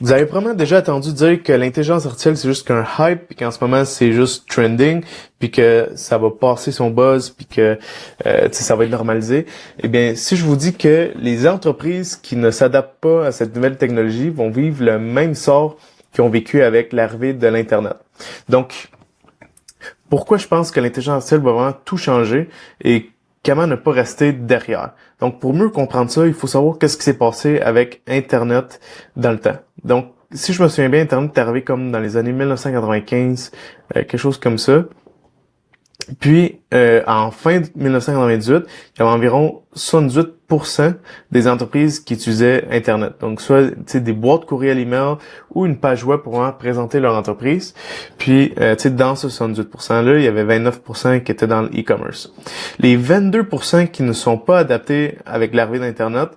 Vous avez probablement déjà entendu dire que l'intelligence artificielle, c'est juste qu'un hype, puis qu'en ce moment, c'est juste trending, puis que ça va passer son buzz, puis que ça va être normalisé. Eh bien, si je vous dis que les entreprises qui ne s'adaptent pas à cette nouvelle technologie vont vivre le même sort qu'ils ont vécu avec l'arrivée de l'Internet. Donc, pourquoi je pense que l'intelligence artificielle va vraiment tout changer et comment ne pas rester derrière. Donc, pour mieux comprendre ça, il faut savoir qu'est-ce qui s'est passé avec Internet dans le temps. Donc, si je me souviens bien, Internet est arrivé comme dans les années 1995, quelque chose comme ça. Puis, en fin de 1998, il y avait environ 78% des entreprises qui utilisaient Internet. Donc, soit des boîtes courriel email ou une page web pour vraiment présenter leur entreprise. Puis, dans ce 78%-là, il y avait 29% qui étaient dans l'e-commerce. Les 22% qui ne sont pas adaptés avec l'arrivée d'Internet,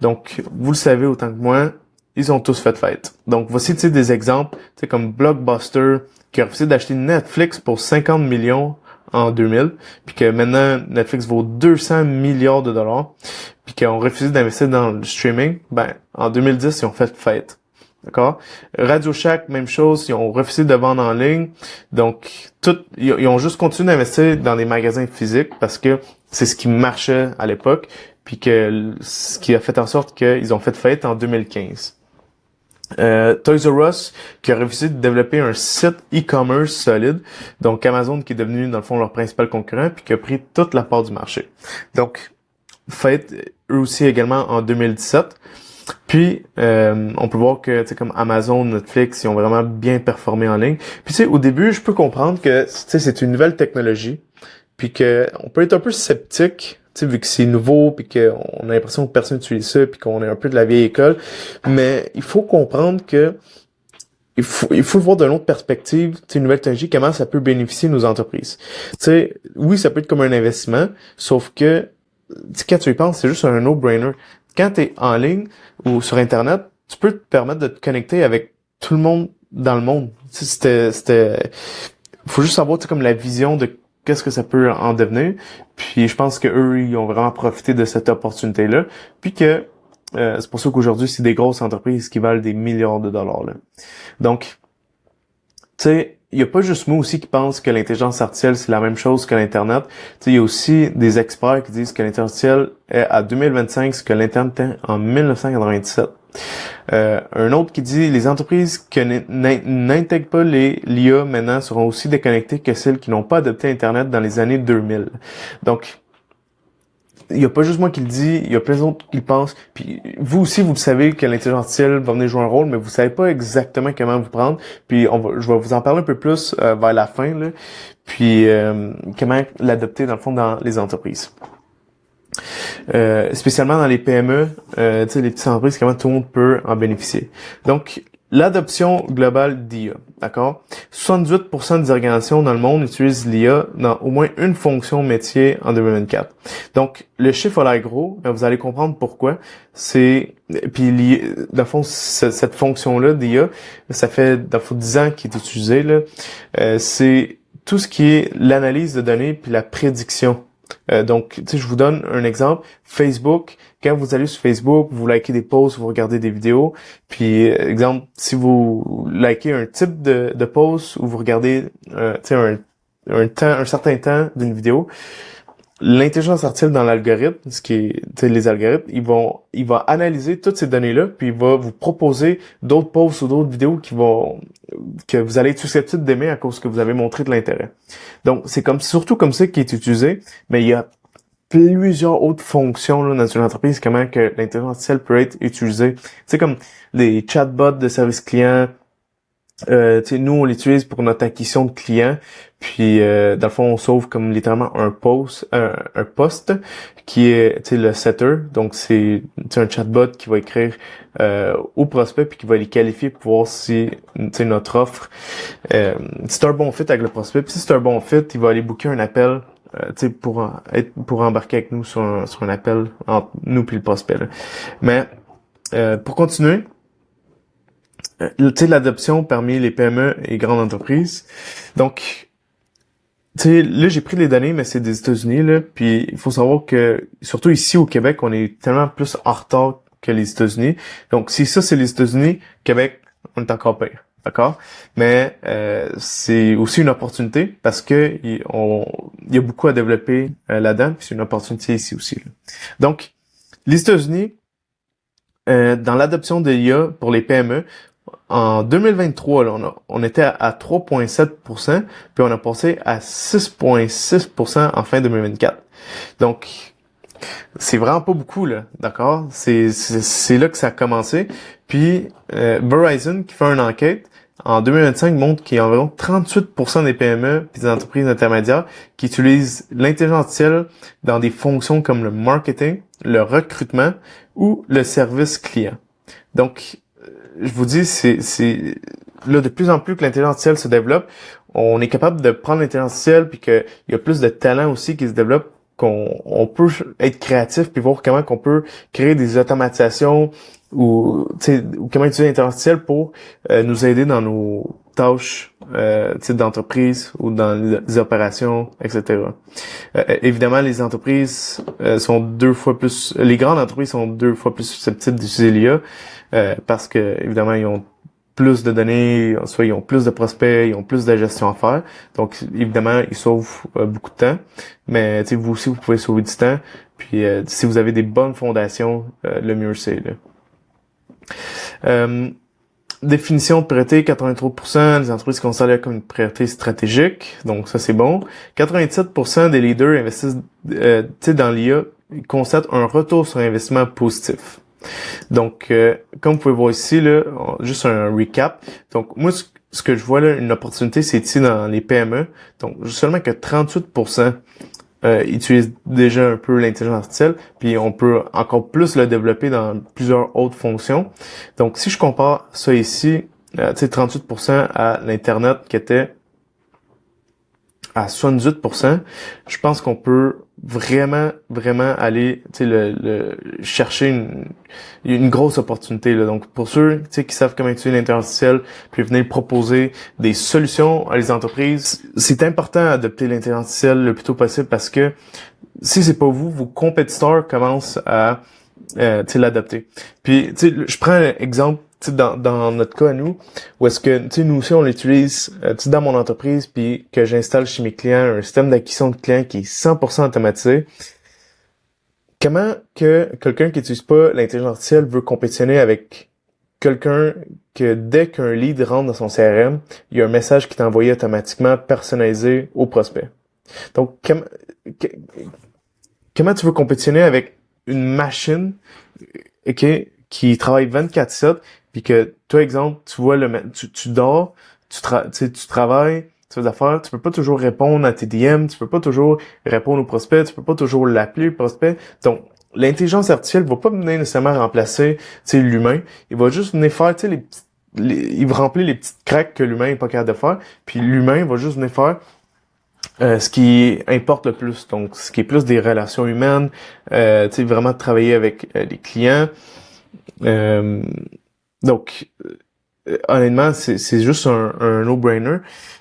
donc, vous le savez autant que moi, ils ont tous fait faillite. Donc, voici des exemples, comme Blockbuster, qui a refusé d'acheter Netflix pour 50 millions en 2000, puis que maintenant Netflix vaut 200 milliards de dollars, puis qu'ils ont refusé d'investir dans le streaming, en 2010, ils ont fait faillite. D'accord? Radio Shack, même chose, ils ont refusé de vendre en ligne. Donc, ils ont juste continué d'investir dans des magasins physiques parce que c'est ce qui marchait à l'époque, puis que ce qui a fait en sorte qu'ils ont fait faillite en 2015. Toys R Us qui a refusé de développer un site e-commerce solide, donc Amazon qui est devenu dans le fond leur principal concurrent puis qui a pris toute la part du marché. Donc fait eux aussi également en 2017. Puis on peut voir que comme Amazon, Netflix, ils ont vraiment bien performé en ligne. Puis au début, je peux comprendre que c'est une nouvelle technologie, puis que on peut être un peu sceptique. Vu que c'est nouveau, puis qu'on a l'impression que personne n'utilise ça, puis qu'on est un peu de la vieille école. Mais il faut comprendre que il faut le voir d'une autre perspective, une nouvelle technologie, comment ça peut bénéficier nos entreprises. Oui, ça peut être comme un investissement, sauf que quand tu y penses, c'est juste un no-brainer. Quand tu es en ligne ou sur Internet, tu peux te permettre de te connecter avec tout le monde dans le monde. Faut juste savoir comme la vision de qu'est-ce que ça peut en devenir. Puis je pense que eux, ils ont vraiment profité de cette opportunité-là. Puis que c'est pour ça qu'aujourd'hui, c'est des grosses entreprises qui valent des milliards de dollars. Là. Donc, tu sais, il y a pas juste moi aussi qui pense que l'intelligence artificielle, c'est la même chose que l'Internet. Tu sais, il y a aussi des experts qui disent que l'intelligence artificielle est à 2025 ce que l'Internet était en 1997. Un autre qui dit les entreprises qui n'intègrent pas l'IA maintenant seront aussi déconnectées que celles qui n'ont pas adopté Internet dans les années 2000. Donc, il y a pas juste moi qui le dis, il y a plein d'autres qui le pensent. Puis vous aussi, vous le savez que l'intelligence artificielle va venir jouer un rôle, mais vous savez pas exactement comment vous prendre. Puis je vais vous en parler un peu plus vers la fin, là. Puis comment l'adopter dans le fond dans les entreprises. Spécialement dans les PME, les petites entreprises, comment tout le monde peut en bénéficier. Donc, l'adoption globale d'IA, d'accord? 78% des organisations dans le monde utilisent l'IA dans au moins une fonction métier en 2024. Donc, le chiffre a l'air gros, mais vous allez comprendre pourquoi. Puis, dans le fond, cette fonction-là d'IA, ça fait, dans le fond, 10 ans qu'il est utilisé, là. C'est tout ce qui est l'analyse de données puis la prédiction. Donc, je vous donne un exemple. Facebook, quand vous allez sur Facebook, vous likez des posts, vous regardez des vidéos. Puis, exemple, si vous likez un type de post ou vous regardez un certain temps d'une vidéo, l'intelligence artificielle dans l'algorithme, ce qui est les algorithmes, il va analyser toutes ces données-là, puis il va vous proposer d'autres posts ou d'autres vidéos que vous allez être susceptible d'aimer à cause que vous avez montré de l'intérêt. Donc, c'est surtout comme ça qu'il est utilisé, mais il y a plusieurs autres fonctions là, dans une entreprise, comment que l'intelligence artificielle peut être utilisée. C'est comme des chatbots de service client. Nous, on l'utilise pour notre acquisition de clients, puis dans le fond, on sauve comme littéralement un post qui est le setter. Donc, c'est un chatbot qui va écrire au prospect puis qui va les qualifier pour voir si notre offre c'est un bon fit avec le prospect. Puis si c'est un bon fit, il va aller booker un appel pour embarquer avec nous sur un appel entre nous puis le prospect. Là. Mais pour continuer, l'adoption parmi les PME et grandes entreprises. Donc, là, j'ai pris les données, mais c'est des États-Unis, là, puis il faut savoir que, surtout ici au Québec, on est tellement plus en retard que les États-Unis. Donc, si ça, c'est les États-Unis, Québec, on est encore pire. D'accord? Mais c'est aussi une opportunité parce que il y a beaucoup à développer là-dedans, puis c'est une opportunité ici aussi. Là. Donc, les États-Unis, dans l'adoption de l'IA pour les PME, en 2023, là, on était à 3,7%, puis on a passé à 6,6% en fin 2024. Donc, c'est vraiment pas beaucoup, là, d'accord? C'est là que ça a commencé. Puis, Verizon, qui fait une enquête, en 2025, montre qu'il y a environ 38% des PME et des entreprises intermédiaires qui utilisent l'intelligence artificielle dans des fonctions comme le marketing, le recrutement ou le service client. Donc, je vous dis, c'est là, de plus en plus que l'intelligence artificielle se développe, on est capable de prendre l'intelligence artificielle puis qu'il y a plus de talent aussi qui se développe, qu'on peut être créatif puis voir comment qu'on peut créer des automatisations ou comment utiliser l'intelligence artificielle pour nous aider dans nos tâches d'entreprise ou dans les opérations, etc. Évidemment, les entreprises sont les grandes entreprises sont 2 fois plus susceptibles d'utiliser l'IA parce que évidemment ils ont plus de données, soit ils ont plus de prospects, ils ont plus de gestion à faire. Donc, évidemment, ils sauvent beaucoup de temps. Mais, vous aussi, vous pouvez sauver du temps. Puis, si vous avez des bonnes fondations, le mieux c'est, là. Définition de priorité, 83% des entreprises considèrent comme une priorité stratégique. Donc, ça, c'est bon. 87% des leaders investissent, dans l'IA, ils constatent un retour sur investissement positif. Donc, comme vous pouvez voir ici, là, juste un recap. Donc, moi, ce que je vois là, une opportunité, c'est ici dans les PME. Donc, seulement que 38% utilisent déjà un peu l'intelligence artificielle, puis on peut encore plus le développer dans plusieurs autres fonctions. Donc, si je compare ça ici, 38% à l'Internet qui était à 78%, je pense qu'on peut vraiment aller chercher une grosse opportunité là. Donc pour ceux qui savent comment utiliser l'intelligence artificielle puis venir proposer des solutions à les entreprises, c'est important d'adopter l'intelligence artificielle le plus tôt possible parce que si c'est pas vous, vos compétiteurs commencent à l'adopter. Puis je prends un exemple dans notre cas à nous, où est-ce que nous aussi on l'utilise dans mon entreprise, puis que j'installe chez mes clients un système d'acquisition de clients qui est 100% automatisé. Comment que quelqu'un qui n'utilise pas l'intelligence artificielle veut compétitionner avec quelqu'un que dès qu'un lead rentre dans son CRM, il y a un message qui est envoyé automatiquement personnalisé au prospect. Donc comment tu veux compétitionner avec une machine qui travaille 24/7, puis que toi, exemple, tu vois tu dors, tu travailles, tu fais des affaires, tu peux pas toujours répondre à tes DM, tu peux pas toujours répondre au prospect, tu peux pas toujours l'appeler le prospect. Donc l'intelligence artificielle va pas venir nécessairement remplacer l'humain, il va juste venir faire il va remplir les petites craques que l'humain est pas capable de faire, puis l'humain va juste venir faire ce qui importe le plus, donc ce qui est plus des relations humaines, vraiment travailler avec les clients. Donc, honnêtement, c'est juste un no-brainer.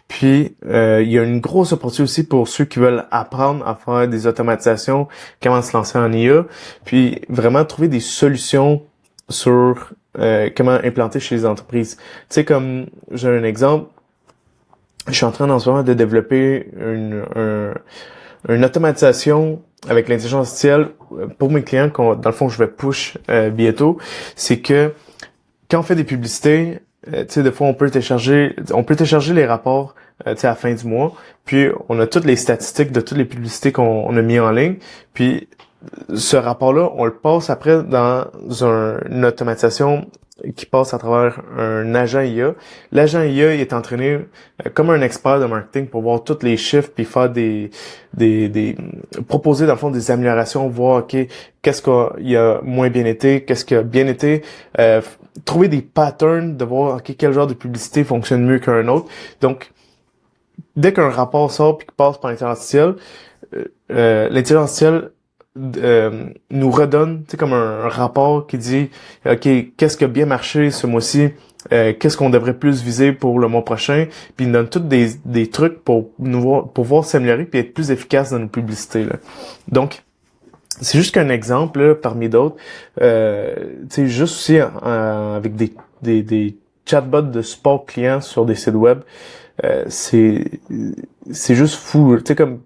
Puis, il y a une grosse opportunité aussi pour ceux qui veulent apprendre à faire des automatisations, comment se lancer en IA, puis vraiment trouver des solutions sur comment implanter chez les entreprises. Tu sais, comme j'ai un exemple, je suis en train en ce moment de développer une automatisation avec l'intelligence artificielle pour mes clients, dans le fond, je vais push bientôt. C'est que quand on fait des publicités, des fois on peut télécharger les rapports à la fin du mois, puis on a toutes les statistiques de toutes les publicités qu'on a mis en ligne, puis ce rapport-là, on le passe après dans une automatisation qui passe à travers un agent IA. L'agent IA, il est entraîné comme un expert de marketing pour voir tous les chiffres puis faire proposer dans le fond des améliorations, voir qu'est-ce qu'il a moins bien été, qu'est-ce qui a bien été, trouver des patterns, de voir quel genre de publicité fonctionne mieux qu'un autre. Donc, dès qu'un rapport sort puis qu'il passe par l'intelligence artificielle, l'intelligence artificielle nous redonne comme un rapport qui dit OK, qu'est-ce qui a bien marché ce mois-ci, qu'est-ce qu'on devrait plus viser pour le mois prochain, puis il nous donne tous des trucs pour pouvoir s'améliorer puis être plus efficace dans nos publicités là. Donc C'est juste qu'un exemple là, parmi d'autres. Tu sais, juste aussi avec des chatbots de support client sur des sites web, c'est juste fou. Tu sais, comme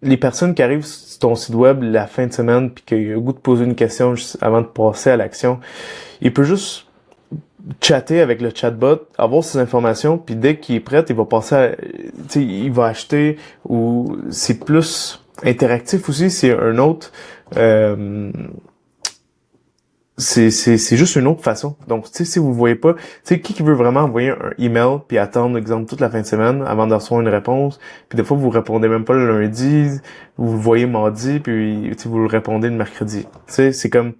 les personnes qui arrivent sur ton site web la fin de semaine puis qu'il a le goût de poser une question juste avant de passer à l'action, il peut juste chatter avec le chatbot, avoir ses informations, puis dès qu'il est prêt, il va passer à, tu sais, il va acheter, ou c'est plus interactif aussi, c'est un autre, c'est juste une autre façon. Donc, tu sais, si vous voyez pas, tu sais, qui veut vraiment envoyer un email puis attendre, exemple, toute la fin de semaine avant de recevoir une réponse, puis des fois, vous répondez même pas le lundi, vous le voyez mardi, puis, tu sais, vous le répondez le mercredi. Tu sais, c'est comme,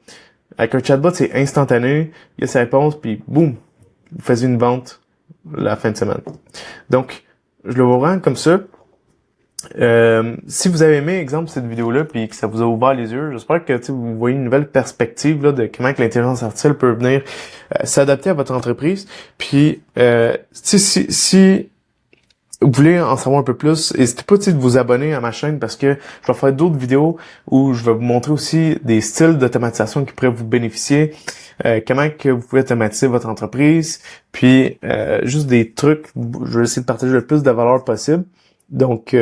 avec un chatbot, c'est instantané, il y a sa réponse, puis boum, vous faites une vente la fin de semaine. Donc, je le vois vraiment comme ça. Si vous avez aimé, exemple, cette vidéo-là, puis que ça vous a ouvert les yeux, j'espère que vous voyez une nouvelle perspective là, de comment que l'intelligence artificielle peut venir s'adapter à votre entreprise. Puis, si vous voulez en savoir un peu plus, n'hésitez pas de vous abonner à ma chaîne parce que je vais faire d'autres vidéos où je vais vous montrer aussi des styles d'automatisation qui pourraient vous bénéficier, comment que vous pouvez automatiser votre entreprise, puis juste des trucs. Je vais essayer de partager le plus de valeur possible. Donc,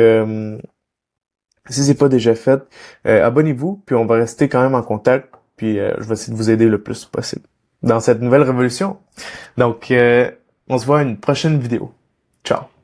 si c'est pas déjà fait, abonnez-vous, puis on va rester quand même en contact, puis je vais essayer de vous aider le plus possible dans cette nouvelle révolution. Donc, on se voit à une prochaine vidéo. Ciao!